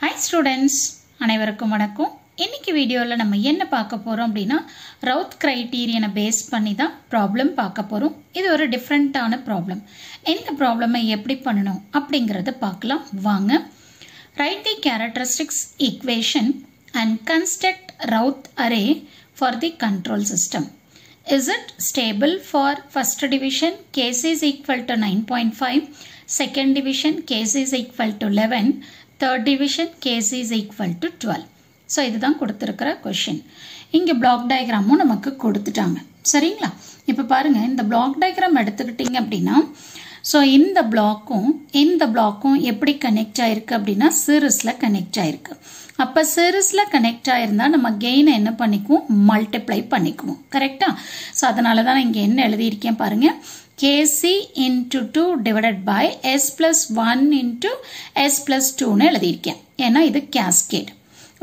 Hi students, அனைவருக்கும் வணக்கம். இன்னைக்கு வீடியோல நம்ம என்ன பார்க்க போறோம் அப்படினா ரவுத் கிரைட்டீரியனை பேஸ் பண்ணி தான் ப்ராப்ளம் பார்க்க போறோம். இது ஒரு டிஃபரண்டான ப்ராப்ளம். இந்த ப்ராப்ளமை எப்படி பண்ணனும் அப்படிங்கறத பார்க்கலாம் வாங்க. Write the characteristics equation and construct Routh array for the control system. Is it stable for first division case is equal to 9.5, second division case is equal to 11, third division case is equal to 12. So இதுதான் கொடுத்திருக்கிற question. இங்க block diagramமும் நமக்கு கொடுத்துட்டாங்க. சரிங்களா? இப்ப பாருங்க இந்த block diagram எடுத்துக்கிட்டீங்க அப்படின்னா so இந்த blockக்கும் எப்படி கனெக்ட் ஆயிருக்கு அப்படின்னா சீரிஸ்ல கனெக்ட் ஆயிருக்கு. அப்ப சீரிஸ்ல கனெக்ட் ஆயிருந்தா நம்ம கெயின் என்ன பண்ணிக்குவோம் மல்டிப்ளை பண்ணிக்குவோம். கரெக்ட்டா? சோ அதனால தான் இங்க என்ன எழுதி இருக்கேன் பாருங்க. kc into 2 divided by s plus 1 into s plus 2 னு எழுதி இருக்கேன். ஏன்னா இது cascade.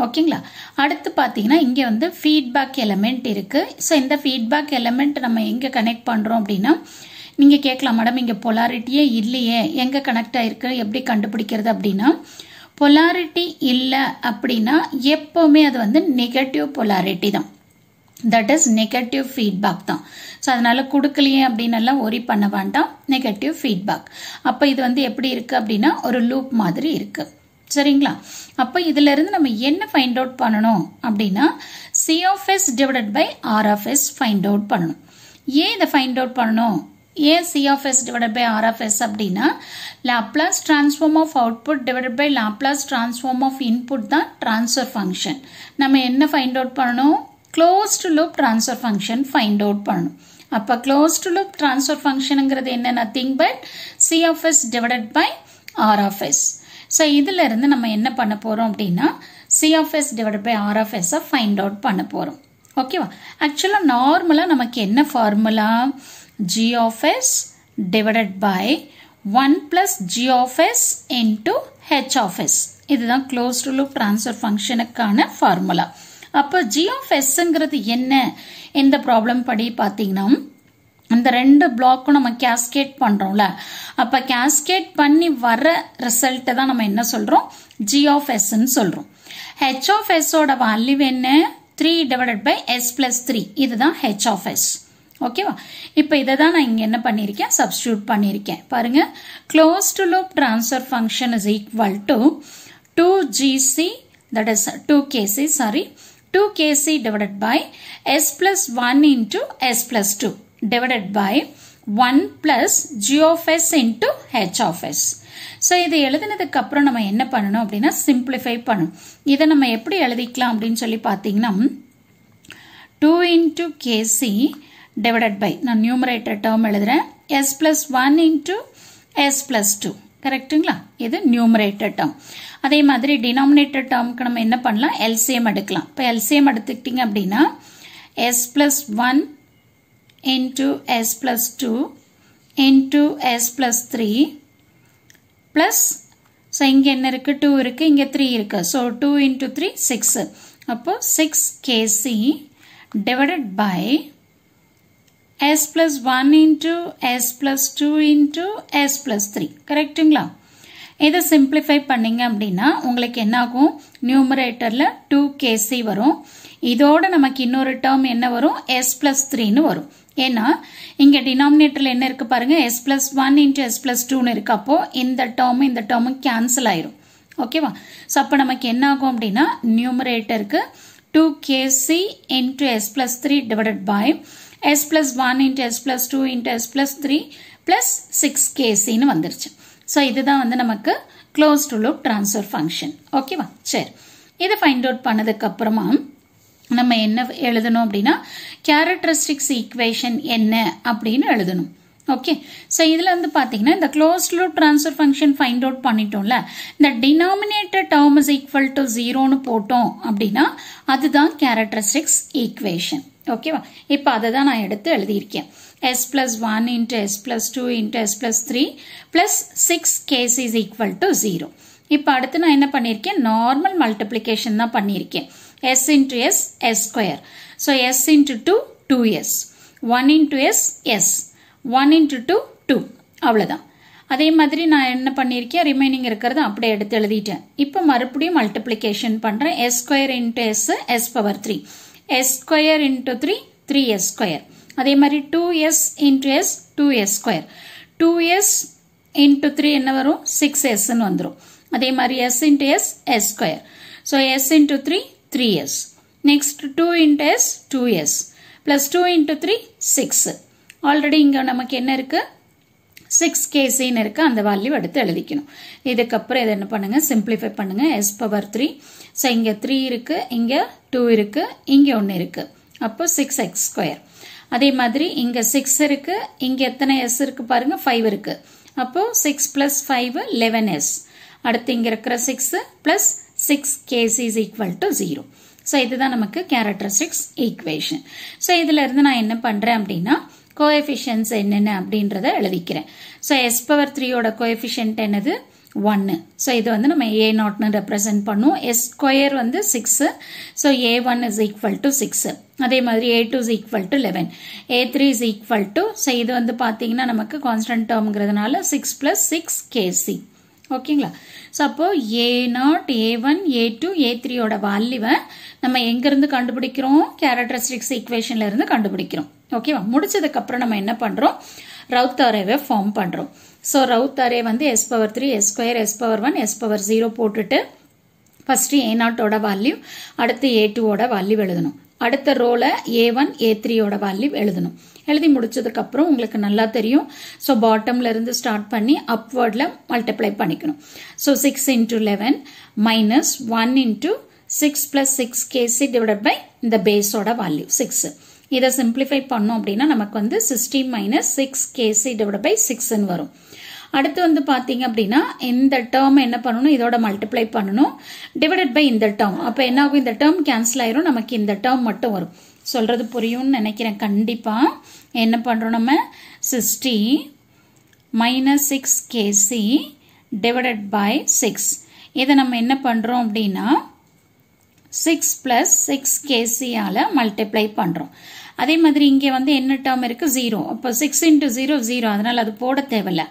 ஓகேங்களா? அடுத்து பாத்தீங்கன்னா இங்க வந்து feedback element இருக்கு. சோ இந்த feedback element நம்ம எங்க கனெக்ட் பண்றோம் அப்படின்னா நீங்க கேட்கலாம் மேடம் இங்க polarity இல்லையே எங்க கனெக்ட் ஆயிருக்கு எப்படி கண்டுபிடிக்கிறது அப்படின்னா polarity இல்ல அப்படின்னா எப்பவுமே அது வந்து நெகட்டிவ் polarity தான். That is negative feedback தான். சோ அதனால கொடுக்கலையே அப்படின எல்லாம் worry பண்ண வேண்டாம். negative feedback. அப்ப இது வந்து எப்படி இருக்கு அப்படின்னா ஒரு லூப் மாதிரி இருக்கு. சரிங்களா? அப்ப இதில இருந்து நம்ம என்ன ஃபைண்ட் அவுட் பண்ணனும் அப்படின்னா c of s divided by r of s find out பண்ணனும். ஏன் இத ஃபைண்ட் அவுட் பண்ணனும்? ஏன் c of s divided by r of s அப்படின்னா Laplace transform of output divided by Laplace transform of input தான் transfer function. நம்ம என்ன find out பண்ணனும்? Closed loop transfer function find out பண்ணனும். அப்ப closed loop transfer functionங்கிறது என்ன nothing but c of s divided by r of s. So இதில இருந்து நம்ம என்ன பண்ண போறோம் அப்படின்னா c of s divided by r of s find out பண்ண போறோம். ஓகேவா? ஆக்சுவலா நார்மலா நமக்கு என்ன formula g of s divided by 1 plus g of s into h of s. இதுதான் closed loop transfer functionக்கான ஃபார்முலா. அப்ப g of sங்கிறது என்ன இந்த ப்ராப்ளம் படி பாத்தீங்கன்னா அந்த ரெண்டு பிளாக்கும் நம்ம கேஸ்கேட் பண்றோம்ல அப்ப கேஸ்கேட் பண்ணி வர ரிசல்ட் தான் நம்ம என்ன சொல்றோம் g of s ன்னு சொல்றோம். h of s ஓட வேல்யூ என்ன 3 divided by s plus 3 இதுதான் h of s. ஓகேவா? இப்போ இத தான் நான் இங்க என்ன பண்ணிருக்கேன் சப்ஸ்டிட்யூட் பண்ணிருக்கேன். பாருங்க closed loop transfer function is equal to 2gc that is 2kc sorry 2kc divided by s plus 1 into s plus 2 divided by 1 plus g of s into h of s. So இது எழுதினதுக்கு அப்புறம் நம்ம என்ன பண்ணணும் அப்படின்னா simplify பண்ணணும். இத நம்ம எப்படி எழுதிக்கலாம் அப்படினு சொல்லி பாத்தீங்கன்னா 2 into kc divided by நான் numerator term எழுதுறேன் s plus 1 into s plus 2 கரெக்ட்டுங்களா? இது numerator term. அதே மாதிரி denominator termக்கு நம்ம என்ன பண்ணலாம் LCM எடுக்கலாம். இப்போ LCM எடுத்துக்கிட்டீங்க அப்படின்னா s plus 1 into s plus 2 into s plus 3 plus so இங்க என்ன இருக்கு 2 இருக்கு இங்க 3 இருக்கு. So 2 into 3 6. அப்போ 6kc divided by s plus 1 into s plus 2 into s plus 3 கரெக்ட்டுங்களா? இதை simplify பண்ணீங்க அப்படின்னா உங்களுக்கு என்ன ஆகும் நியூமரேட்டர்ல 2kc வரும். இதோட நமக்கு இன்னொரு டேர்ம் என்ன வரும் s plus 3 ன்னு வரும். ஏன்னா இங்க டினாமினேட்டர்ல என்ன இருக்கு பாருங்க s plus 1 into s plus 2 ன்னு இருக்கு. அப்போ இந்த டேர்ம் கேன்சல் ஆயிரும். ஓகேவா? சோ அப்ப நமக்கு என்ன ஆகும் அப்படின்னா நியூமரேட்டருக்கு 2kc into s plus 3 divided by s plus 1 into s plus 2 into s plus 3 plus 6kc ன்னு வந்துருச்சு. சோ இதுதான் வந்து நமக்கு closed loop transfer function. ஓகேவா? சரி. இத ஃபைண்ட் அவுட் பண்ணதுக்கு அப்புறமா நம்ம என்ன எழுதணும் அப்படின்னா characteristics equation என்ன அப்படினு எழுதணும். ஓகே. சோ இதுல வந்து பாத்தீங்கன்னா இந்த closed loop transfer function find out பண்ணிட்டோம்ல இந்த denominator term is equal to 0 ன்னு போட்டோம் அப்படினா அதுதான் characteristics equation. ஓகேவா? இப்போ அத தான் நான் எடுத்து எழுதி இருக்கேன். s plus 1 into s plus 2 into s plus 3 plus 6kc is equal to 0. இப்போ அடுத்து நான் என்ன பண்ணிருக்கேன் நார்மல் மல்டிப்ளிகேஷன் தான் பண்ணிருக்கேன். s into s s square. So s into 2 2s. 1 into s s. 1 into 2 2. அவ்வளவுதான். அதே மாதிரி நான் என்ன பண்ணியிருக்கேன், ரிமைனிங் இருக்கிறது அப்படியே எடுத்து எழுதிட்டேன். இப்போ மறுபடியும் மல்டிப்ளிகேஷன் பண்ணுறேன். s square into s s power 3, s square into 3 3s square. அதே மாதிரி 2s into s 2s square. 2s into 3 என்ன வரும், 6sன்னு வந்துடும். அதே மாதிரி s into s s square. So s into 3 3s. Next 2 into s 2s plus 2 into 3 6. Already இங்கே நமக்கு என்ன இருக்கு, 6kcன்னு இருக்கு. அந்த வேல்யூ எடுத்து எழுதிக்கணும். இதுக்கப்புறம் இதை என்ன பண்ணுங்க, சிம்பிளிஃபை பண்ணுங்க. s power 3. ஸோ இங்கே 3 இருக்கு, இங்கே 2 இருக்கு, இங்கே 1 இருக்கு. அப்போ 6x ஸ்கொயர். அதே மாதிரி இங்கே 6 இருக்கு, இங்கே எத்தனை s இருக்கு பாருங்க, 5 இருக்கு. அப்போ 6 plus 5 11s. அடுத்து இங்கே இருக்கிற 6 plus 6kc is equal to 0. So இதுதான் நமக்கு கேரக்டரிஸ்டிக்ஸ் ஈக்குவேஷன். ஸோ இதில் இருந்து நான் என்ன பண்ணுறேன் அப்படின்னா, கோஎஃபிஷியன்ஸ் என்னென்ன அப்படின்றத எழுதிக்கிறேன். ஸோ எஸ் பவர் 3யோட கோஎஃபிஷியன்ட் என்னது, 1. ஸோ இது வந்து நம்ம a0ன்னு ரெப்ரசென்ட் பண்ணுவோம். எஸ் ஸ்கொயர் வந்து 6. So a1 is equal to 6. அதே மாதிரி a2 is equal to 11. a3 is equal to, so இது வந்து பார்த்தீங்கன்னா நமக்கு கான்ஸ்டன்ட் டேர்ம்ங்கிறதுனால 6 plus 6kc. ஓகேங்களா. ஸோ அப்போ a0, a1, a2, a3யோட வேல்யூவை நம்ம எங்கிருந்து கண்டுபிடிக்கிறோம், கேரக்டரிஸ்டிக்ஸ் ஈக்குவேஷன்ல இருந்து கண்டுபிடிக்கிறோம். ஓகேவா. முடிச்சதுக்கு அப்புறம் நம்ம என்ன பண்றோம், ரவுத் அரேவை ஃபார்ம் பண்றோம். ஸோ ரவுத் அரே வந்து s power 3, s square, s power 1, s power 0 போட்டுட்டு ஃபர்ஸ்ட் a0ஓட வேல்யூ, அடுத்து a2ஓட வேல்யூ எழுதணும். அடுத்த ரோல a1, a3யோட வேல்யூ எழுதணும். எழுதி முடிச்சதுக்கு அப்புறம் உங்களுக்கு நல்லா தெரியும். ஸோ பாட்டம்ல இருந்து ஸ்டார்ட் பண்ணி அப்வர்ட்ல மல்டிப்ளை பண்ணிக்கணும். So 6 into 11 minus 1 into 6 plus 6kc divided by இந்த பேஸோட வேல்யூ 6. இதை சிம்பிளிஃபை பண்ணோம் அப்படின்னா நமக்கு வந்து 60 மைனஸ் 6kc divided by 6ன்னு வரும். அடுத்து வந்து பாத்தீங்க அப்படின்னா இந்த டேர்ம் என்ன பண்ணணும், இதோட மல்டிப்ளை பண்ணணும், டிவைடட் பை இந்த டேர்ம். அப்ப என்ன ஆகும், இந்த டேர்ம் கேன்சல் ஆயிரும், நமக்கு இந்த டேர்ம் மட்டும் வரும். சொல்றது புரியும்னு நினைக்கிறேன். கண்டிப்பா என்ன பண்றோம், நம்ம 60 மைனஸ் 6kc டிவைடட் பை 6. இதை நம்ம என்ன பண்றோம் அப்படின்னா 6 plus 6kc ஆல மல்டிப்ளை பண்றோம். அதே மாதிரி இங்கே வந்து என்ன டேர்ம் இருக்கு, 0. அப்போ 6 into 0 0, அதனால அது போட தேவையில்ல.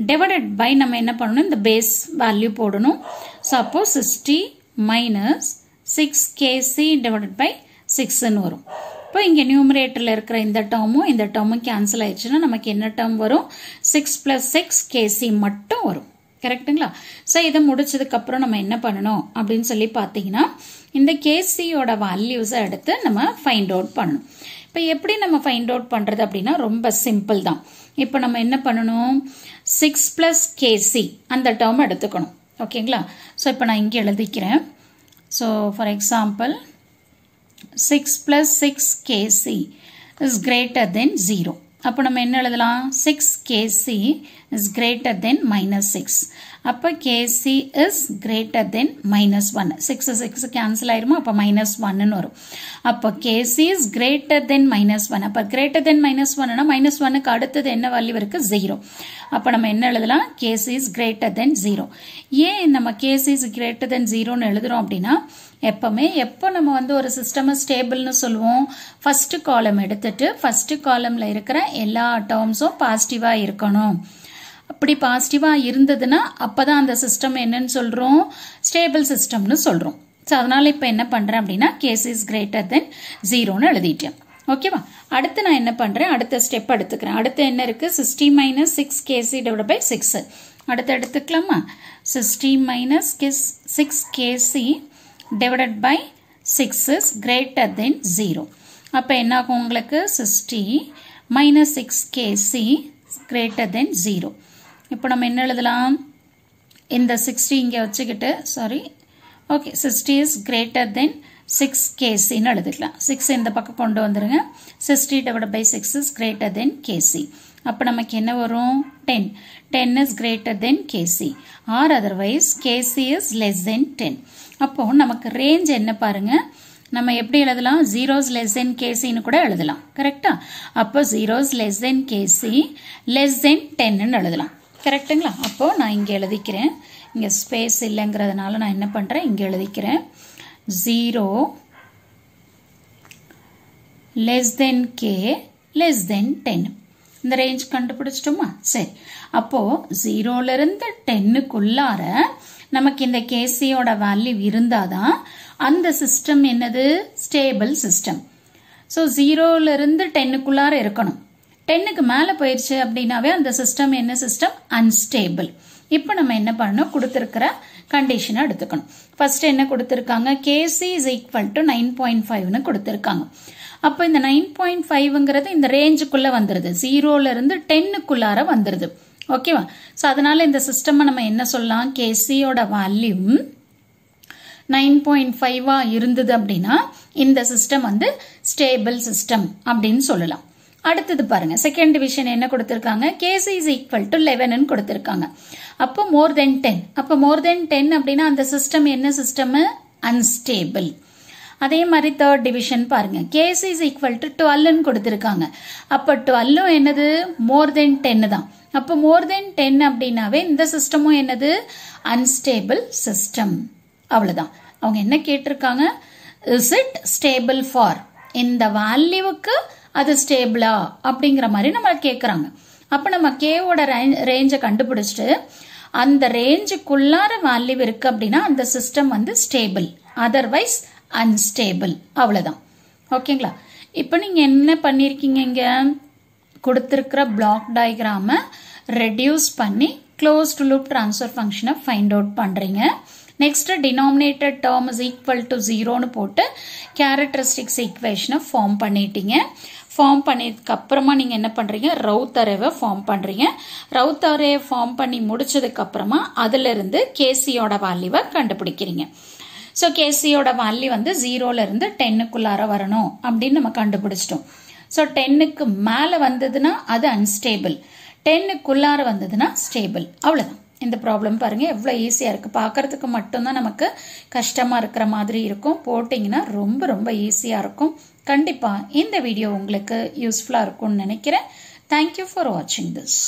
டிவைடட் பை நம்ம என்ன பண்ணணும், இந்த பேஸ் வேல்யூ போடணும். ஸோ அப்போ 60 மைனஸ் 6kc டிவைடட் பை 6ன்னு வரும். இப்போ இங்கே நியூமரேட்டர்ல இருக்கிற இந்த டேர்மும் கேன்சல் ஆயிடுச்சுன்னா நமக்கு என்ன டேர்ம் வரும், 6 plus 6kc மட்டும் வரும். கரெக்டுங்களா. ஸோ இதை முடிச்சதுக்கு அப்புறம் நம்ம என்ன பண்ணணும் அப்படின்னு சொல்லி பார்த்தீங்கன்னா, இந்த கேசியோட வேல்யூஸை எடுத்து நம்ம ஃபைண்ட் அவுட் பண்ணணும். இப்போ எப்படி நம்ம ஃபைண்ட் அவுட் பண்றது அப்படின்னா ரொம்ப சிம்பிள் தான். இப்போ நம்ம என்ன பண்ணணும், 6 plus kc அந்த டேர்ம் எடுத்துக்கணும். ஓகேங்களா. ஸோ இப்போ நான் இங்கே எழுதிக்கிறேன். So for example 6 plus 6kc is greater தென் 0. அப்போ நம்ம என்ன எழுதலாம், 6kc is greater than minus 6. அப்போ kc is greater than minus 1. 6 6 cancel ஆயிருமா, அப்போ மைனஸ் 1ன்னு வரும். அப்போ kc is greater than minus 1. அப்போ கிரேட்டர் தென் மைனஸ் 1னா மைனஸ் 1க்கு அடுத்தது என்ன வேல்யூ இருக்கு, 0. அப்போ நம்ம என்ன எழுதலாம், kc இஸ் கிரேட்டர் தென் 0. ஏன் நம்ம kc இஸ் கிரேட்டர் தென் 0ன்னு எழுதுறோம் அப்படின்னா, எப்போ நம்ம வந்து ஒரு சிஸ்டம் ஸ்டேபிள்னு சொல்லுவோம், ஃபர்ஸ்ட் காலம் எடுத்துட்டு ஃபர்ஸ்ட் காலம்ல இருக்கிற எல்லா டேர்ம்ஸும் பாசிட்டிவா இருக்கணும். அப்படி பாசிட்டிவா இருந்ததுன்னா அப்பதான் அந்த சிஸ்டம் என்னன்னு சொல்றோம், ஸ்டேபிள் சிஸ்டம்னு சொல்றோம். ஸோ அதனால இப்போ என்ன பண்றேன் அப்படின்னா kc இஸ் கிரேட்டர் தென் 0ன்னு எழுதிட்டேன். ஓகேவா. அடுத்து நான் என்ன பண்றேன், அடுத்த ஸ்டெப் எடுத்துக்கிறேன். அடுத்து என்ன இருக்கு, 60 மைனஸ் 6kc டிவைட் பை 6. அடுத்து எடுத்துக்கலாமா, 60 minus 6kc divided by 6 is greater than 0. அப்ப என்ன ஆகும் உங்களுக்கு, 60 minus 6kc greater than 0. இப்போ நம்ம என்ன எழுதலாம், இந்த 60 இங்க வச்சுக்கிட்டு, sorry, okay, 60 is greater than 6kc ன்னு எழுதிக்கலாம். 6 இந்த பக்கம் கொண்டு வந்துருங்க. 60 divided by 6 is greater than kc. அப்ப நமக்கு என்ன வரும், 10. 10 is greater than kc or otherwise kc is less than 10. அப்போ நமக்கு ரேஞ்ச் என்ன பாருங்க, நம்ம எப்படி எழுதலாம், 0s less than kc ன்னு கூட எழுதலாம். கரெக்டா. அப்போ 0s less than kc less than 10 ன்னு எழுதலாம். கரெக்ட்டுங்களா. அப்போ நான் இங்க எழுதிக்கிறேன், இங்க ஸ்பேஸ் இல்லைங்கிறதுனால நான் என்ன பண்றேன், இங்க எழுதிக்கிறேன் 0 less than k less than 10. இந்த ரேஞ்ச் கண்டுபிடிச்சிட்டோமா? சரி, அப்போ 0ல இருந்து 10க்குள்ளார நமக்கு இந்த கேசியோட வேல்யூ இருந்தாதான் அந்த சிஸ்டம் என்னது? Stable system. ஸோ 0ல இருந்து 10க்குள்ளார இருக்கணும். 10க்கு மேலே போயிடுச்சு அப்படின்னாவே அந்த சிஸ்டம் என்ன சிஸ்டம்? அன்ஸ்டேபிள். இப்போ நம்ம என்ன பண்ணணும்? கொடுத்துருக்கிற கண்டிஷனை எடுத்துக்கணும். ஃபர்ஸ்ட் என்ன கொடுத்துருக்காங்க? கேசி இஸ் ஈக்குவல் டு 9.5ன்னு கொடுத்துருக்காங்க. அப்போ இந்த 9.5ங்கிறது இந்த ரேஞ்சுக்குள்ள வந்துருது. 0ல இருந்து 10க்குள்ளார வந்துருது. ஓகேவா? ஸோ அதனால இந்த சிஸ்டம் நம்ம என்ன சொல்லலாம்? கேசியோட வேல்யூ 9.5 இருந்தது அப்படின்னா இந்த சிஸ்டம் வந்து ஸ்டேபிள் சிஸ்டம் அப்படின்னு சொல்லலாம். அடுத்தது பாருங்க, செகண்ட் டிவிஷன் என்ன கொடுத்திருக்காங்க? கேசி இஸ் ஈக்குவல் டு 11ன்னு கொடுத்திருக்காங்க. அப்போ மோர் தென் 10. அப்போ மோர் தென் 10 அப்படின்னா அந்த சிஸ்டம் என்ன சிஸ்டம்? அன்ஸ்டேபிள். அதே மாதிரி தேர்ட் டிவிஷன் பாருங்க, கேசி இஸ் ஈக்குவல் டு 12ன்னு கொடுத்திருக்காங்க. அப்போ 12 என்னது? மோர் தென் 10 தான். அப்போ மோர் தென் 10 அப்படின்னாவே இந்த சிஸ்டமும் என்னது? Unstable system. அவ்வளவுதான். அவங்க என்ன கேட்டிருக்காங்க? இஸ் இட் ஸ்டேபிள் ஃபார், இந்த வேல்யூவுக்கு அது ஸ்டேபிளா அப்படிங்கிற மாதிரி நம்ம கேட்குறாங்க. அப்போ நம்ம கேவோட ரேஞ்சை கண்டுபிடிச்சிட்டு அந்த ரேஞ்சுக்குள்ளார வேல்யூ இருக்கு அப்படின்னா அந்த சிஸ்டம் வந்து ஸ்டேபிள், அதர்வைஸ் அன்ஸ்டேபிள். அவ்வளோதான். ஓகேங்களா? இப்போ நீங்கள் என்ன பண்ணியிருக்கீங்க? இங்கே கொடுத்துருக்கிற பிளாக் டயக்ராமை ரெடியூஸ் பண்ணி க்ளோஸ்ட் லூப் ட்ரான்ஸ்ஃபர் ஃபங்க்ஷனை ஃபைண்ட் அவுட் பண்ணுறீங்க. Next denominator term is equal to 0ன்னு போட்டு கேரக்டரிஸ்டிக்ஸ் ஈக்குவேஷனை ஃபார்ம் பண்ணிட்டீங்க. ஃபார்ம் பண்ணதுக்கு அப்புறமா நீங்க என்ன பண்றீங்க? ரவுத் அரேவை ஃபார்ம் பண்றீங்க. ரவுத் அரேவை ஃபார்ம் பண்ணி முடிச்சதுக்கு அப்புறமா அதுல இருந்து கேசியோட வேல்யூவை கண்டுபிடிக்கிறீங்க. ஸோ கேசியோட வேல்யூ வந்து 0ல இருந்து 10க்குள்ளார வரணும் அப்படின்னு நம்ம கண்டுபிடிச்சிட்டோம். ஸோ 10க்கு மேலே வந்ததுன்னா அது அன்ஸ்டேபிள், 10க்குள்ளார வந்ததுன்னா ஸ்டேபிள். அவ்வளோதான். இந்த ப்ராப்ளம் பாருங்க எவ்வளோ ஈஸியாக இருக்குது. பார்க்கறதுக்கு மட்டும்தான் நமக்கு கஷ்டமாக இருக்கிற மாதிரி இருக்கும். போட்டிங்கன்னா ரொம்ப ரொம்ப ஈஸியாக இருக்கும். கண்டிப்பாக இந்த வீடியோ உங்களுக்கு யூஸ்ஃபுல்லாக இருக்கும்னு நினைக்கிறேன். தேங்க்யூ ஃபார் வாட்சிங் திஸ்.